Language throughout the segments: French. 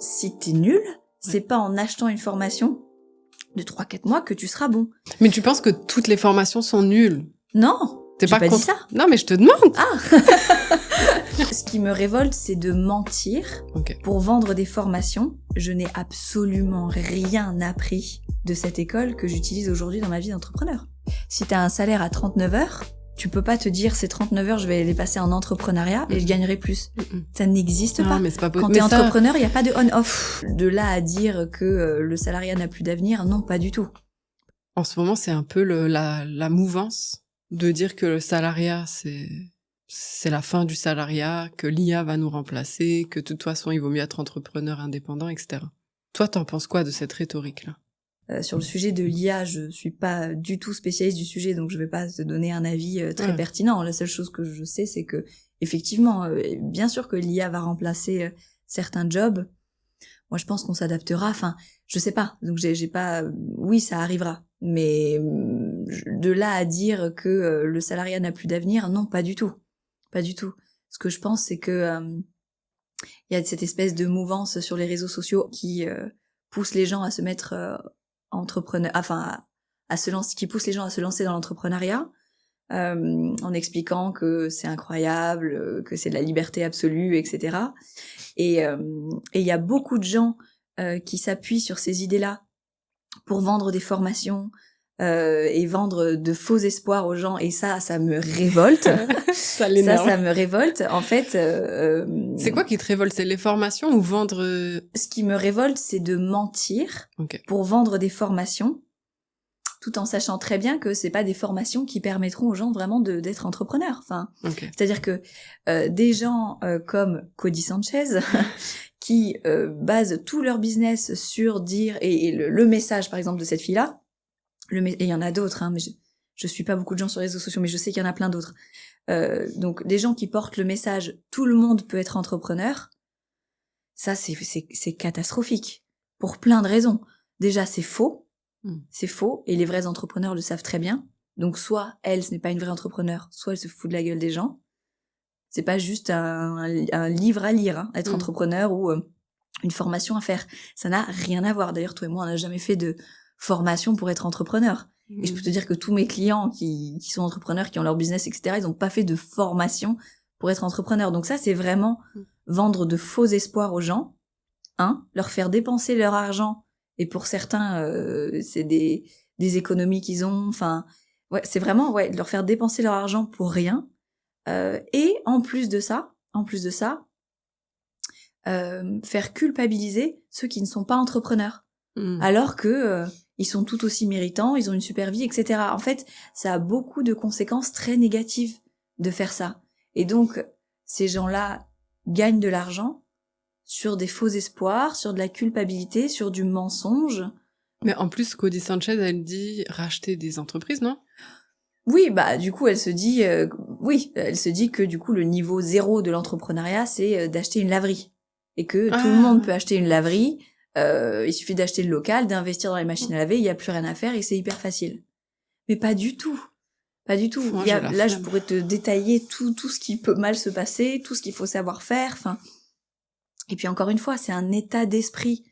si t'es nul, c'est pas en achetant une formation de 3-4 mois que tu seras bon. Mais tu penses que toutes les formations sont nulles? Non, T'es j'ai pas dit contre... ça. Non, mais je te demande. Ce qui me révolte, c'est de mentir Ok. pour vendre des formations. Je n'ai absolument rien appris de cette école que j'utilise aujourd'hui dans ma vie d'entrepreneur. Si t'as un salaire à 39 heures, tu peux pas te dire ces 39 heures, je vais les passer en entrepreneuriat et je gagnerai plus. Ça n'existe pas. Mais c'est pas Quand possible. t'es entrepreneur, il n'y a pas de on-off. De là à dire que le salariat n'a plus d'avenir, non, pas du tout. En ce moment, c'est un peu la mouvance de dire que le salariat, c'est la fin du salariat, que l'IA va nous remplacer, que de toute façon, il vaut mieux être entrepreneur indépendant, etc. Toi, t'en penses quoi de cette rhétorique-là? Sur le sujet de l'IA, je suis pas du tout spécialiste du sujet, donc je vais pas te donner un avis très pertinent. La seule chose que je sais, c'est que effectivement, bien sûr que l'IA va remplacer certains jobs. Moi, je pense qu'on s'adaptera. Enfin, je sais pas. Donc, j'ai pas. Oui, ça arrivera. Mais de là à dire que le salariat n'a plus d'avenir, non, pas du tout, pas du tout. Ce que je pense, c'est que il y a cette espèce de mouvance sur les réseaux sociaux qui pousse les gens à se mettre entrepreneur, enfin à se lancer, qui pousse les gens à se lancer dans l'entrepreneuriat, en expliquant que c'est incroyable, que c'est de la liberté absolue, etc. Et il y a beaucoup de gens qui s'appuient sur ces idées-là pour vendre des formations et vendre de faux espoirs aux gens. Et ça me révolte. Ça l'énerve. Ça me révolte. En fait, c'est quoi qui te révolte? C'est les formations ou vendre? Ce qui me révolte, c'est de mentir pour vendre des formations, tout en sachant très bien que c'est pas des formations qui permettront aux gens vraiment d'être entrepreneurs. Enfin, c'est-à-dire que des gens comme Cody Sanchez qui basent tout leur business sur dire et le message par exemple de cette fille-là, et il y en a d'autres, hein, mais je suis pas beaucoup de gens sur les réseaux sociaux, mais je sais qu'il y en a plein d'autres. Donc des gens qui portent le message tout le monde peut être entrepreneur, ça c'est catastrophique pour plein de raisons. Déjà c'est faux. C'est faux, et les vrais entrepreneurs le savent très bien. Donc soit elle, ce n'est pas une vraie entrepreneur, soit elle se fout de la gueule des gens. C'est pas juste un livre à lire, hein, être entrepreneur ou une formation à faire. Ça n'a rien à voir. D'ailleurs, toi et moi, on n'a jamais fait de formation pour être entrepreneur. Et je peux te dire que tous mes clients qui sont entrepreneurs, qui ont leur business, etc., ils n'ont pas fait de formation pour être entrepreneur. Donc ça, c'est vraiment vendre de faux espoirs aux gens. Leur faire dépenser leur argent. Et pour certains, c'est des économies qu'ils ont. Enfin, ouais, c'est vraiment leur faire dépenser leur argent pour rien. Et en plus de ça, faire culpabiliser ceux qui ne sont pas entrepreneurs, alors que ils sont tout aussi méritants, ils ont une super vie, etc. En fait, ça a beaucoup de conséquences très négatives de faire ça. Et donc, ces gens-là gagnent de l'argent sur des faux espoirs, sur de la culpabilité, sur du mensonge. Mais en plus, Cody Sanchez, elle dit racheter des entreprises, non? Oui, bah du coup, elle se dit que du coup le niveau 0 de l'entrepreneuriat, c'est d'acheter une laverie et que tout le monde peut acheter une laverie. Il suffit d'acheter le local, d'investir dans les machines à laver, il y a plus rien à faire et c'est hyper facile. Mais pas du tout. Pas du tout. Moi, Là, je pourrais te détailler tout ce qui peut mal se passer, tout ce qu'il faut savoir faire. Enfin. Et puis encore une fois, c'est un état d'esprit.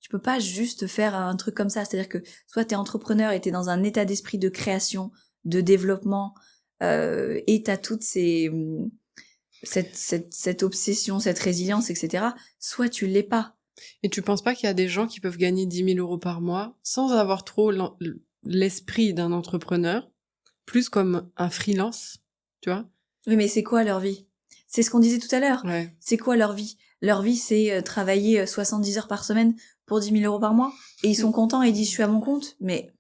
Tu peux pas juste faire un truc comme ça. C'est-à-dire que soit t'es entrepreneur et t'es dans un état d'esprit de création, de développement, et t'as toutes cette obsession, cette résilience, etc. Soit tu l'es pas. Et tu penses pas qu'il y a des gens qui peuvent gagner 10 000 euros par mois sans avoir trop l'esprit d'un entrepreneur, plus comme un freelance, tu vois? Oui, mais c'est quoi leur vie? C'est ce qu'on disait tout à l'heure. Ouais. C'est quoi leur vie? Leur vie, c'est travailler 70 heures par semaine pour 10 000 euros par mois. Et ils sont contents et ils disent, je suis à mon compte. Mais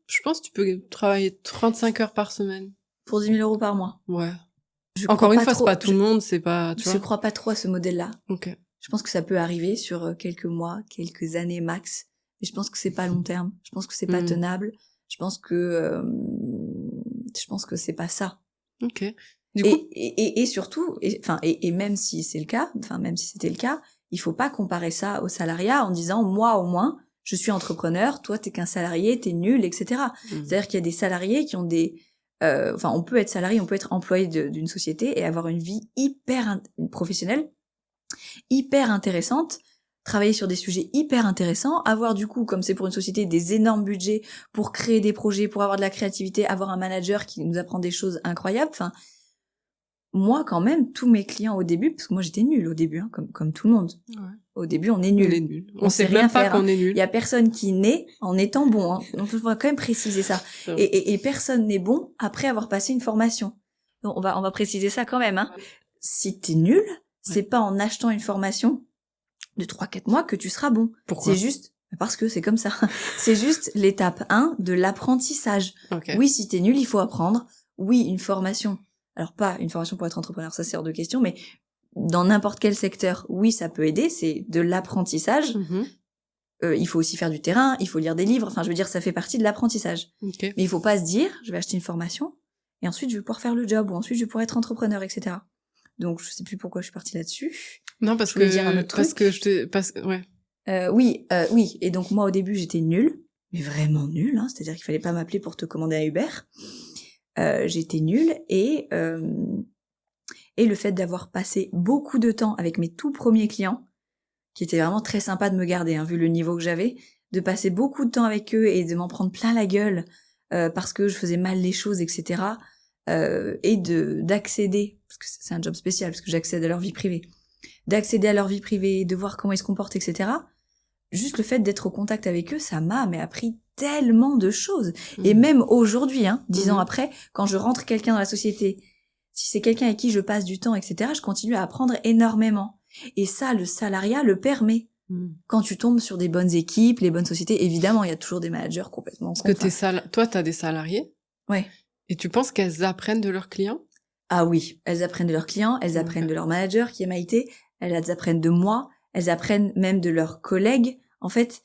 je pense que tu peux travailler 35 heures par semaine. Pour 10 000 euros par mois. Ouais. Encore une fois, c'est pas tout le monde, c'est pas, tu vois. Je crois pas trop à ce modèle-là. Ok. Je pense que ça peut arriver sur quelques mois, quelques années max. Mais je pense que c'est pas long terme. Je pense que c'est pas tenable. Je pense que c'est pas ça. Ok. Du coup. Et surtout, et même si c'est le cas, même si c'était le cas, il faut pas comparer ça au salariat en disant, moi, au moins, je suis entrepreneur, toi, t'es qu'un salarié, t'es nul, etc. C'est-à-dire qu'il y a des salariés qui ont on peut être salarié, on peut être employé d'une société et avoir une vie hyper professionnelle, hyper intéressante, travailler sur des sujets hyper intéressants, avoir du coup, comme c'est pour une société, des énormes budgets pour créer des projets, pour avoir de la créativité, avoir un manager qui nous apprend des choses incroyables. Enfin, moi, quand même, tous mes clients au début, parce que moi j'étais nulle au début, hein, comme tout le monde. Ouais. Au début, on est nul. On est nul. On sait rien faire. Qu'on est nul. Il y a personne qui naît en étant bon. Hein. Donc, il faut quand même préciser ça. Et personne n'est bon après avoir passé une formation. Donc, on va préciser ça quand même. Hein. Si t'es nul, c'est pas en achetant une formation de 3-4 mois que tu seras bon. Pourquoi? C'est juste parce que c'est comme ça. C'est juste l'étape 1 de l'apprentissage. Okay. Oui, si t'es nul, il faut apprendre. Oui, une formation. Alors pas une formation pour être entrepreneur, ça c'est hors de question, mais dans n'importe quel secteur, oui, ça peut aider, c'est de l'apprentissage. Il faut aussi faire du terrain, il faut lire des livres, enfin je veux dire, ça fait partie de l'apprentissage. Okay. Mais il faut pas se dire, je vais acheter une formation, et ensuite je vais pouvoir faire le job, ou ensuite je vais pouvoir être entrepreneur, etc. Donc je sais plus pourquoi je suis partie là-dessus. Non, parce que dire un autre truc. Ouais. Oui, et donc moi au début j'étais nulle, mais vraiment nulle, hein, c'est-à-dire qu'il fallait pas m'appeler pour te commander un Uber. J'étais nulle et le fait d'avoir passé beaucoup de temps avec mes tout premiers clients, qui étaient vraiment très sympas de me garder, hein, vu le niveau que j'avais, de passer beaucoup de temps avec eux et de m'en prendre plein la gueule parce que je faisais mal les choses, etc. Et d'accéder, parce que c'est un job spécial, parce que j'accède à leur vie privée, d'accéder à leur vie privée, de voir comment ils se comportent, etc. Juste le fait d'être au contact avec eux, ça m'a appris tellement de choses. Et même aujourd'hui, 10 ans après, quand je rentre quelqu'un dans la société, si c'est quelqu'un avec qui je passe du temps, etc., je continue à apprendre énormément. Et ça, le salariat le permet. Quand tu tombes sur des bonnes équipes, les bonnes sociétés, évidemment, il y a toujours des managers complètement cons. Parce que toi, t'as des salariés. Ouais. Et tu penses qu'elles apprennent de leurs clients? Ah oui, elles apprennent de leurs clients, elles apprennent de leur manager qui est Maïté, elles apprennent de moi, elles apprennent même de leurs collègues. En fait,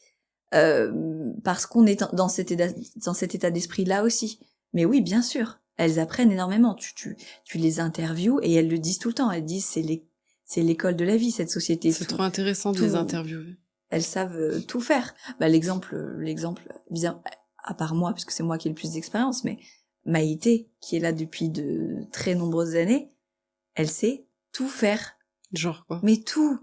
parce qu'on est dans cet état d'esprit là aussi. Mais oui, bien sûr, elles apprennent énormément. Tu les interviews et elles le disent tout le temps. Elles disent c'est l'école de la vie, cette société. C'est trop intéressant de les interviewer. Elles savent tout faire. Bah l'exemple, bien à part moi, puisque c'est moi qui ai le plus d'expérience, mais Maïté, qui est là depuis de très nombreuses années, elle sait tout faire. Genre quoi? Mais tout.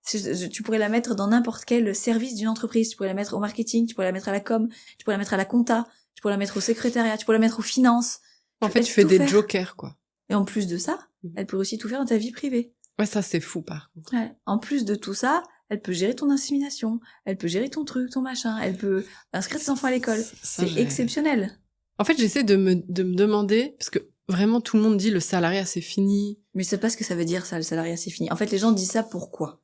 Tu pourrais la mettre dans n'importe quel service d'une entreprise, tu pourrais la mettre au marketing, tu pourrais la mettre à la com, tu pourrais la mettre à la compta, tu pourrais la mettre au secrétariat, tu pourrais la mettre aux finances. En fait, tu fais des jokers, quoi. Et en plus de ça, elle peut aussi tout faire dans ta vie privée. Ouais, ça c'est fou par contre. Ouais. En plus de tout ça, elle peut gérer ton insémination, elle peut gérer ton truc, ton machin, elle peut inscrire tes enfants à l'école. C'est exceptionnel. En fait, j'essaie de me demander, parce que vraiment tout le monde dit le salariat c'est fini. Mais je sais pas ce que ça veut dire ça, le salariat c'est fini. En fait, les gens disent ça pourquoi?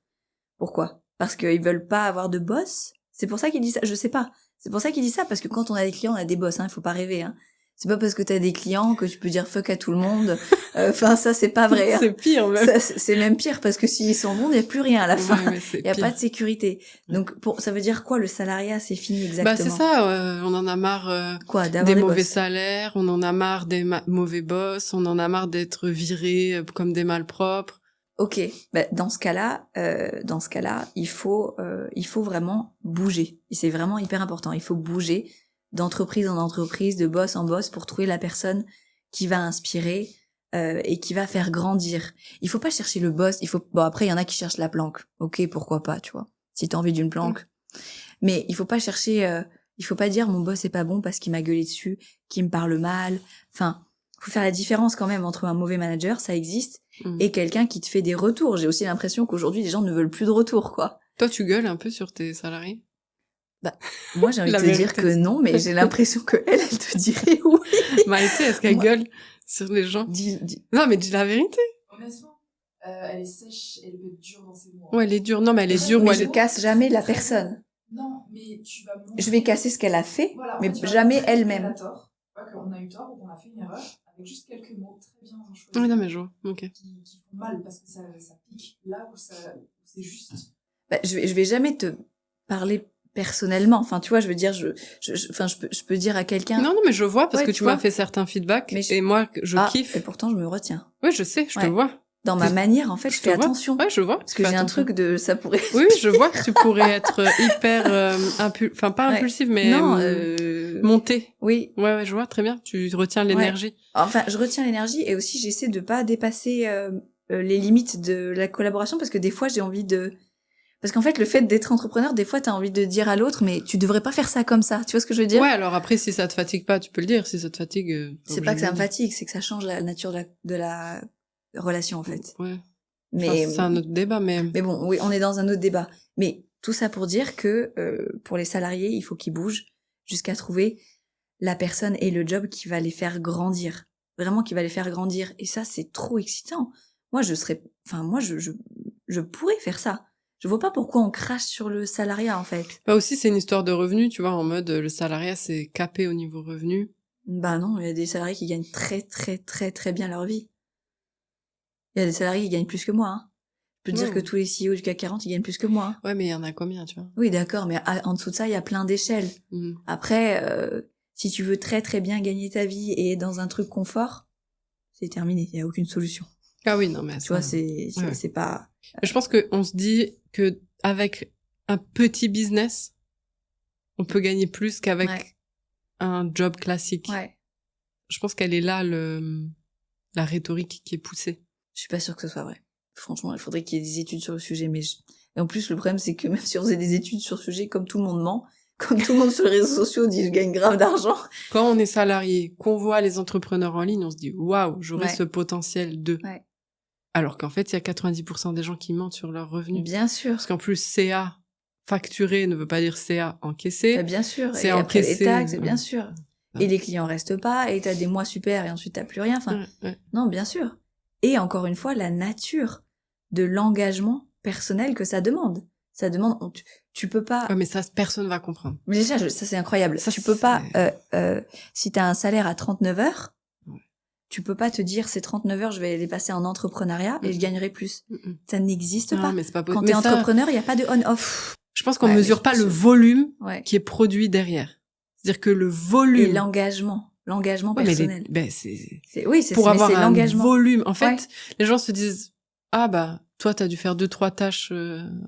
Pourquoi? Parce qu'ils veulent pas avoir de boss? C'est pour ça qu'ils disent ça? Je sais pas. C'est pour ça qu'ils disent ça, parce que quand on a des clients, on a des boss, hein, faut pas rêver, hein. C'est pas parce que t'as des clients que tu peux dire fuck à tout le monde. Enfin, ça, c'est pas vrai. Hein. C'est pire, même. C'est même pire, parce que s'ils s'en vont, il n'y a plus rien à la fin. Il n'y a pas de sécurité. Donc, ça veut dire quoi, le salariat, c'est fini exactement? Bah, c'est ça, on en a marre des mauvais salaires, on en a marre des mauvais boss, on en a marre d'être virés comme des malpropres. Ok, bah, dans ce cas-là, il faut vraiment bouger. Et c'est vraiment hyper important. Il faut bouger d'entreprise en entreprise, de boss en boss, pour trouver la personne qui va inspirer et qui va faire grandir. Il faut pas chercher le boss. Bon, après il y en a qui cherchent la planque. Ok, pourquoi pas, tu vois. Si t'as envie d'une planque, mais il faut pas chercher. Il faut pas dire mon boss est pas bon parce qu'il m'a gueulé dessus, qu'il me parle mal. Enfin, faut faire la différence quand même entre un mauvais manager, ça existe, et quelqu'un qui te fait des retours. J'ai aussi l'impression qu'aujourd'hui les gens ne veulent plus de retours, quoi. Toi, tu gueules un peu sur tes salariés? Bah, moi, j'ai envie de te dire que non, mais j'ai l'impression que elle te dirait oui. Maïté, est-ce qu'elle gueule sur les gens? Non, mais dis la vérité. Honnêtement, elle est sèche, elle peut être dure dans ses mots. Ouais, elle est dure. Non, mais elle est dure. Mais je casse jamais la personne. Non, mais tu vas montrer... Je vais casser ce qu'elle a fait, voilà, mais jamais elle-même. On a tort, qu'on a eu tort ou qu'on a fait une erreur, avec juste quelques mots très bien choisis. Oui, non, mais je vois. Ok. Qui font mal parce que ça pique là où c'est juste. Bah, je vais jamais te parler personnellement, enfin tu vois, je veux dire, je peux dire à quelqu'un. Non, mais je vois parce que tu m'as fait certains feedbacks et moi je kiffe. Et pourtant je me retiens. Oui, je sais, je te vois. Dans ma manière, en fait, je fais attention. Ouais, je vois. Parce que j'ai un truc de, ça pourrait. Oui, je vois que tu pourrais être hyper enfin pas impulsive, mais montée. Oui. Ouais, je vois très bien. Tu retiens l'énergie. Enfin, je retiens l'énergie et aussi j'essaie de pas dépasser les limites de la collaboration parce que des fois j'ai envie de. Parce qu'en fait, le fait d'être entrepreneur, des fois, t'as envie de dire à l'autre, mais tu devrais pas faire ça comme ça. Tu vois ce que je veux dire? Ouais, alors après, si ça te fatigue pas, tu peux le dire. Si ça te fatigue... c'est pas que ça me fatigue, c'est que ça change la nature de la relation, en fait. Ouais. Mais enfin, c'est un autre débat, mais... Mais bon, oui, on est dans un autre débat. Mais tout ça pour dire que pour les salariés, il faut qu'ils bougent jusqu'à trouver la personne et le job qui va les faire grandir. Vraiment qui va les faire grandir. Et ça, c'est trop excitant. Moi, je pourrais faire ça. Je vois pas pourquoi on crache sur le salariat, en fait. Bah aussi, c'est une histoire de revenus, tu vois, en mode le salariat, c'est capé au niveau revenu. Bah non, il y a des salariés qui gagnent très, très, très, très bien leur vie. Il y a des salariés qui gagnent plus que moi, hein. Je peux te dire que tous les CEO du CAC 40, ils gagnent plus que moi. Hein. Ouais, mais il y en a combien, tu vois? Oui, d'accord, mais en dessous de ça, il y a plein d'échelles. Après, si tu veux très, très bien gagner ta vie et être dans un truc confort, c'est terminé. Il y a aucune solution. Ah oui, non, mais... Tu vois, c'est pas... Je pense qu'on se dit que avec un petit business, on peut gagner plus qu'avec un job classique. Ouais. Je pense qu'elle est là, la rhétorique qui est poussée. Je suis pas sûre que ce soit vrai. Franchement, il faudrait qu'il y ait des études sur le sujet, mais et en plus, le problème, c'est que même si on faisait des études sur le sujet, comme tout le monde ment, comme tout le monde sur les réseaux sociaux dit je gagne grave d'argent. Quand on est salarié, qu'on voit les entrepreneurs en ligne, on se dit waouh, j'aurais ce potentiel de... Ouais. Alors qu'en fait, il y a 90% des gens qui mentent sur leurs revenus. Bien sûr. Parce qu'en plus, CA facturé ne veut pas dire CA encaissé. Bah bien sûr. C'est et encaissé. Après les taxes, bien sûr. Et les clients restent pas, et t'as des mois super, et ensuite t'as plus rien. Enfin, non, bien sûr. Et encore une fois, la nature de l'engagement personnel que ça demande. Ça demande, tu peux pas... Ouais, mais ça, personne va comprendre. Mais déjà, ça c'est incroyable. Ça, tu peux pas, si t'as un salaire à 39 heures, tu peux pas te dire ces 39 heures, je vais les passer en entrepreneuriat et je gagnerai plus. Ça n'existe pas. Mais c'est pas Quand t'es entrepreneur, il y a pas de on-off. Je pense qu'on mesure pas le volume qui est produit derrière. C'est-à-dire que le volume... Et l'engagement personnel. Pour avoir un volume. En fait, les gens se disent, ah bah, toi, t'as dû faire 2-3 tâches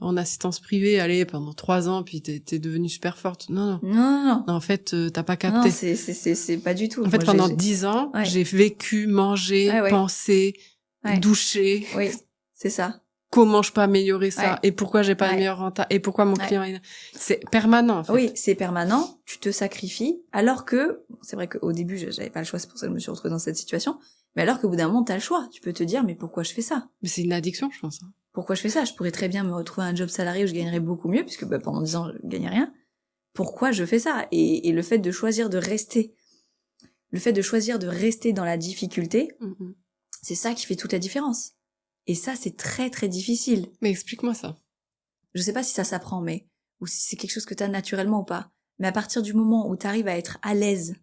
en assistance privée, allez, pendant 3 ans, puis t'es devenue super forte. Non. Non, en fait, t'as pas capté. Non, c'est pas du tout. En fait, pendant 10 ans, j'ai vécu, mangé, pensé, douché. Oui, c'est ça. Comment je peux améliorer ça? Et pourquoi j'ai pas le meilleur renta? Et pourquoi mon client c'est permanent, en fait. Oui, c'est permanent. Tu te sacrifies. Alors que, c'est vrai qu'au début, j'avais pas le choix, c'est pour ça que je me suis retrouvée dans cette situation. Mais alors qu'au bout d'un moment, t'as le choix. Tu peux te dire, mais pourquoi je fais ça? Mais c'est une addiction, je pense. Pourquoi je fais ça? Je pourrais très bien me retrouver un job salarié où je gagnerais beaucoup mieux, puisque pendant 10 ans, je gagnais rien. Pourquoi je fais ça? Et le fait de choisir de rester, dans la difficulté, c'est ça qui fait toute la différence. Et ça, c'est très, très difficile. Mais explique-moi ça. Je sais pas si ça s'apprend, ou si c'est quelque chose que t'as naturellement ou pas. Mais à partir du moment où t'arrives à être à l'aise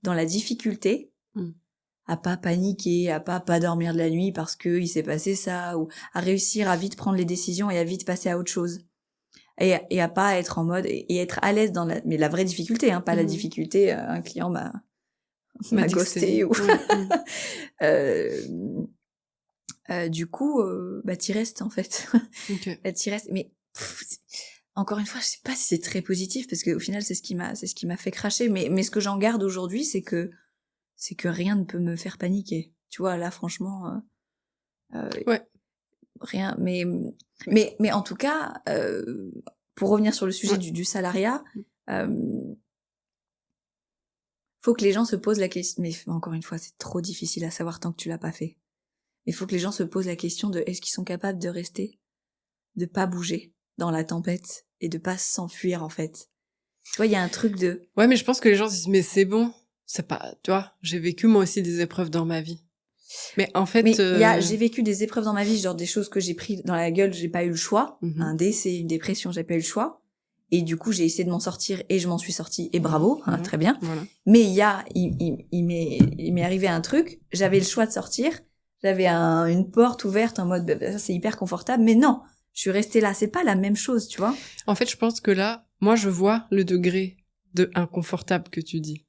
dans la difficulté, à pas paniquer, à pas dormir de la nuit parce que il s'est passé ça, ou à réussir à vite prendre les décisions et à vite passer à autre chose. Et à pas être en mode, et être à l'aise dans mais la vraie difficulté, pas la difficulté, un client m'a ghosté ou... du coup, t'y restes, en fait. Okay. T'y restes, mais encore une fois, je sais pas si c'est très positif, parce que au final, c'est ce qui m'a fait cracher, mais ce que j'en garde aujourd'hui, c'est que rien ne peut me faire paniquer. Tu vois, là, franchement, rien, mais en tout cas, pour revenir sur le sujet du salariat, faut que les gens se posent la question, mais encore une fois, c'est trop difficile à savoir tant que tu l'as pas fait. Il faut que les gens se posent la question de est-ce qu'ils sont capables de rester, de pas bouger dans la tempête et de pas s'enfuir, en fait. Tu vois, il y a un truc de... Ouais, mais je pense que les gens se disent, mais c'est bon, c'est pas... Tu vois, j'ai vécu moi aussi des épreuves dans ma vie. Mais en fait... j'ai vécu des épreuves dans ma vie, genre des choses que j'ai pris dans la gueule, j'ai pas eu le choix. Un décès, une dépression, j'ai pas eu le choix. Et du coup, j'ai essayé de m'en sortir et je m'en suis sortie. Et bravo, très bien. Voilà. Mais il m'est arrivé un truc, j'avais le choix de sortir. J'avais une porte ouverte en mode, ça c'est hyper confortable, mais non, je suis restée là, c'est pas la même chose, tu vois. En fait, je pense que là, moi je vois le degré de inconfortable que tu dis.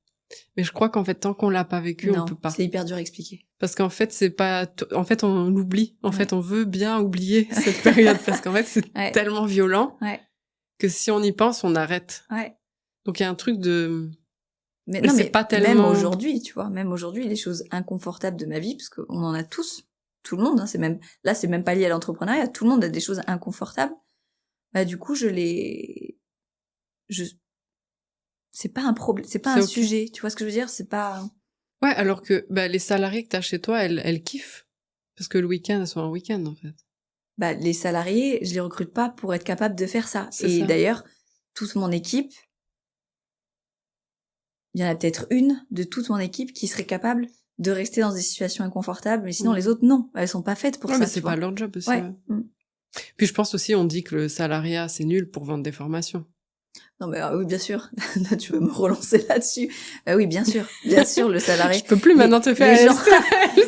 Mais je crois qu'en fait, tant qu'on l'a pas vécu, on peut pas. C'est hyper dur à expliquer. Parce qu'en fait, c'est pas, en fait, on l'oublie. En fait, on veut bien oublier cette période parce qu'en fait, c'est tellement violent que si on y pense, on arrête. Donc il y a un truc de... Mais non, mais pas tellement... Même aujourd'hui, tu vois, les choses inconfortables de ma vie, parce qu'on en a tous, tout le monde, c'est même pas lié à l'entrepreneuriat, tout le monde a des choses inconfortables. bah du coup c'est pas un problème, c'est pas un sujet, tu vois ce que je veux dire, c'est pas. Ouais, alors que les salariés que t'as chez toi, elles kiffent parce que le week-end elles sont un week-end en fait. Bah les salariés, je les recrute pas pour être capable de faire ça. Et d'ailleurs, toute mon équipe, il y en a peut-être une de toute mon équipe qui serait capable de rester dans des situations inconfortables, mais sinon les autres non, elles sont pas faites pour ça. Mais c'est pas leur job aussi. Ouais. Puis je pense aussi, on dit que le salariat c'est nul pour vendre des formations. Non mais oui, bien sûr. Tu veux me relancer là-dessus? Oui, bien sûr, le salarié. Je peux plus maintenant te faire.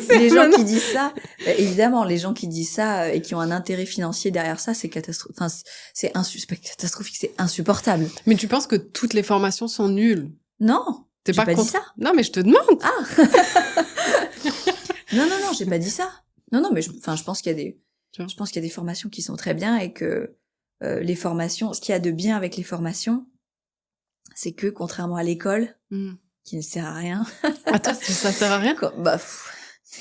Les gens qui disent ça, évidemment, les gens qui disent ça et qui ont un intérêt financier derrière ça, c'est catastrophique. Enfin, c'est pas catastrophique, c'est insupportable. Mais tu penses que toutes les formations sont nulles? Non. T'es pas dit ça. Non, mais je te demande. Ah. non, j'ai pas dit ça. Non, mais je pense qu'il y a des formations qui sont très bien et que les formations, ce qu'il y a de bien avec les formations, c'est que contrairement à l'école, qui ne sert à rien. Attends, ça sert à rien?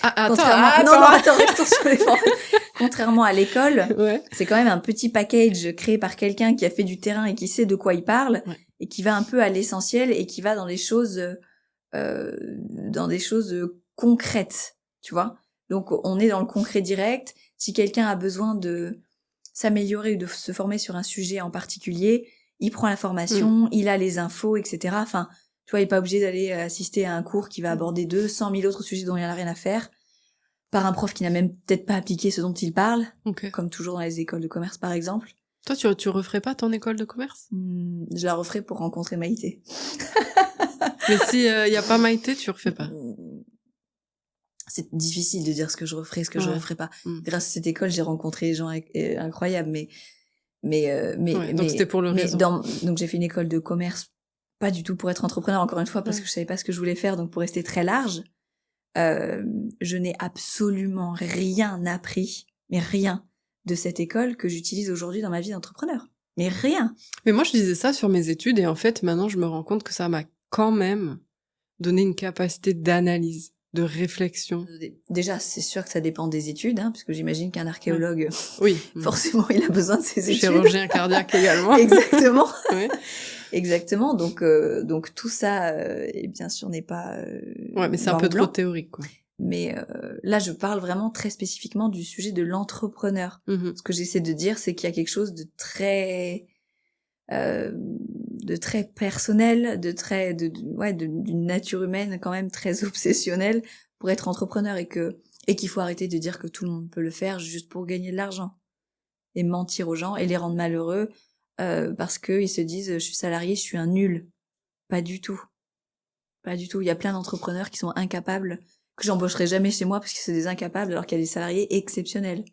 Attends, restons sur les formations. Contrairement à l'école, c'est quand même un petit package créé par quelqu'un qui a fait du terrain et qui sait de quoi il parle et qui va un peu à l'essentiel et qui va dans des choses concrètes, tu vois. Donc on est dans le concret direct. Si quelqu'un a besoin de s'améliorer ou de se former sur un sujet en particulier, il prend la formation, il a les infos, etc. Enfin, tu vois, il est pas obligé d'aller assister à un cours qui va aborder 200 000 autres sujets dont il n'y en a rien à faire, par un prof qui n'a même peut-être pas appliqué ce dont il parle, comme toujours dans les écoles de commerce, par exemple. Toi, tu referais pas ton école de commerce? Je la referais pour rencontrer Maïté. Mais si y a pas Maïté, tu refais pas? C'est difficile de dire ce que je referais, ce que je referais pas. Grâce à cette école, j'ai rencontré des gens incroyables, donc c'était pour le réseau. Donc j'ai fait une école de commerce, pas du tout pour être entrepreneur, encore une fois, parce que je savais pas ce que je voulais faire, donc pour rester très large, je n'ai absolument rien appris, mais rien de cette école que j'utilise aujourd'hui dans ma vie d'entrepreneur. Mais rien. Mais moi, je disais ça sur mes études et en fait, maintenant, je me rends compte que ça m'a quand même donné une capacité d'analyse, de réflexion. Déjà, c'est sûr que ça dépend des études, parce que j'imagine qu'un archéologue, oui, forcément, il a besoin de ses études. Chirurgien cardiaque également. Exactement. Exactement. Donc tout ça, bien sûr, n'est pas. Mais c'est un peu trop théorique, quoi. Mais là, je parle vraiment très spécifiquement du sujet de l'entrepreneur. Ce que j'essaie de dire, c'est qu'il y a quelque chose de très personnel, d'une nature humaine quand même très obsessionnelle pour être entrepreneur et qu'il faut arrêter de dire que tout le monde peut le faire juste pour gagner de l'argent et mentir aux gens et les rendre malheureux parce que ils se disent je suis salarié, je suis un nul. Pas du tout. Il y a plein d'entrepreneurs qui sont incapables, que j'embaucherai jamais chez moi parce que c'est des incapables alors qu'il y a des salariés exceptionnels.